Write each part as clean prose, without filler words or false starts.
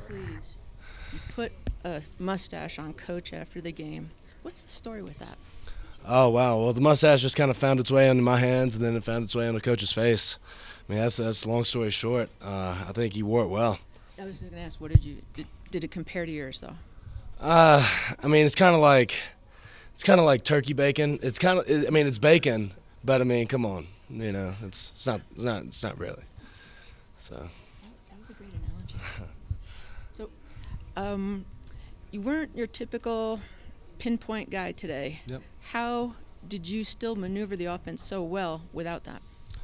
Please. You put a mustache on Coach after the game. What's the story with that? Oh wow! Well, the mustache just kind of found its way into my hands, and then it found its way onto Coach's face. I mean, that's long story short. I think he wore it well. I was going to ask, did it compare to yours though? I mean, it's kind of like turkey bacon. I mean, it's bacon, but I mean, come on, it's not really. So. That was a great analogy. So, you weren't your typical pinpoint guy today. Yep. How did you still maneuver the offense so well without that?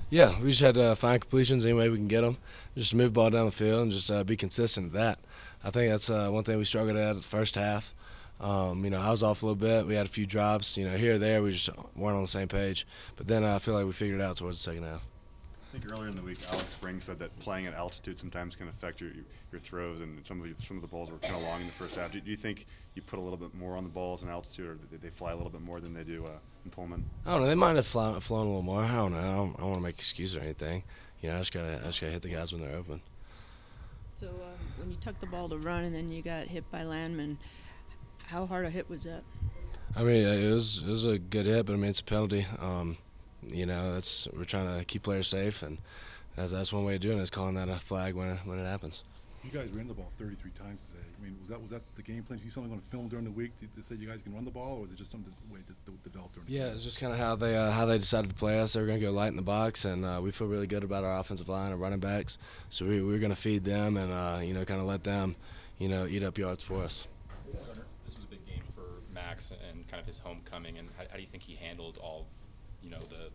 Yeah, we just had to find completions any way we can get them. Just move the ball down the field and just be consistent at that. I think that's one thing we struggled at the first half. I was off a little bit. We had a few drops. Here or there, we just weren't on the same page. But then I feel like we figured it out towards the second half. I think earlier in the week, Alex Spring said that playing at altitude sometimes can affect your throws, and some of the balls were kind of long in the first half. Do you think you put a little bit more on the balls in altitude, or did they fly a little bit more than they do in Pullman? I don't know. They might have flown a little more. I don't know. I don't want to make excuses or anything. I just gotta hit the guys when they're open. So when you took the ball to run and then you got hit by Landman, how hard a hit was that? I mean, it was a good hit, but I mean it's a penalty. We're trying to keep players safe, and that's one way of doing it, is calling that a flag when it happens. You guys ran the ball 33 times today. I mean, was that the game plan? Did you see something on film during the week to say you guys can run the ball, or was it just something the way it developed during the game? Yeah, it's just kind of how they decided to play us. They were going to go light in the box, and we feel really good about our offensive line and running backs. So we were going to feed them and kind of let them eat up yards for us. This was a big game for Max and kind of his homecoming. And how do you think he handled all, the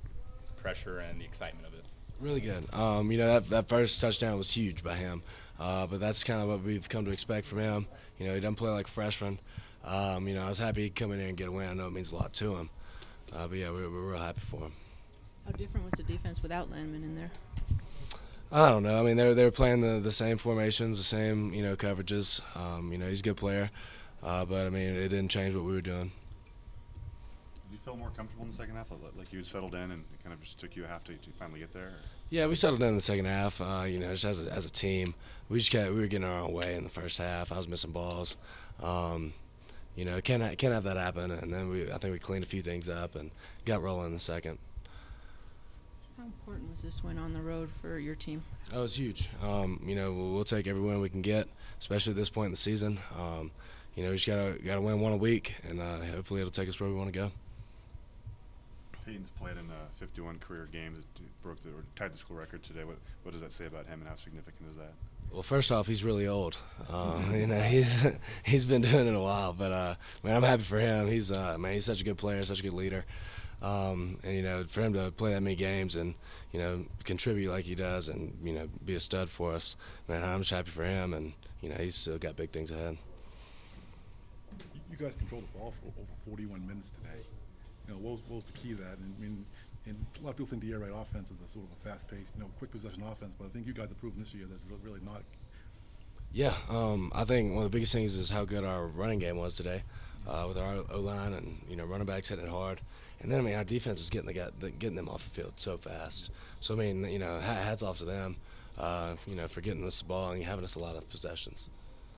pressure and the excitement of it? Really good. That first touchdown was huge by him, but that's kind of what we've come to expect from him. He doesn't play like a freshman. I was happy he'd come in here and get a win. I know it means a lot to him, but yeah, we're real happy for him. How different was the defense without Landman in there? I don't know. I mean, they were playing the same formations, the same coverages. He's a good player, but I mean, it didn't change what we were doing. Did you feel more comfortable in the second half, like you had settled in and it kind of just took you a half to finally get there? Or? Yeah, we settled in the second half. Just as a team, we were getting our own way in the first half. I was missing balls. Can't have that happen. And then I think we cleaned a few things up and got rolling in the second. How important was this win on the road for your team? Oh, it's huge. We'll take every win we can get, especially at this point in the season. We just gotta win one a week, and hopefully it'll take us where we want to go. Peyton's played in 51 career games, tied the school record today. What does that say about him, and how significant is that? Well, first off, he's really old. He's been doing it a while, but I'm happy for him. He's such a good player, such a good leader. For him to play that many games and contribute like he does, and be a stud for us, man, I'm just happy for him, and he's still got big things ahead. You guys controlled the ball for over 41 minutes today. What was the key to that? And a lot of people think the air raid offense is a sort of a fast-paced, quick possession offense, but I think you guys have proven this year that's really not. Yeah, I think one of the biggest things is how good our running game was today, with our O-line and running backs hitting it hard, and then our defense was getting them off the field so fast. So hats off to them, for getting us the ball and having us a lot of possessions.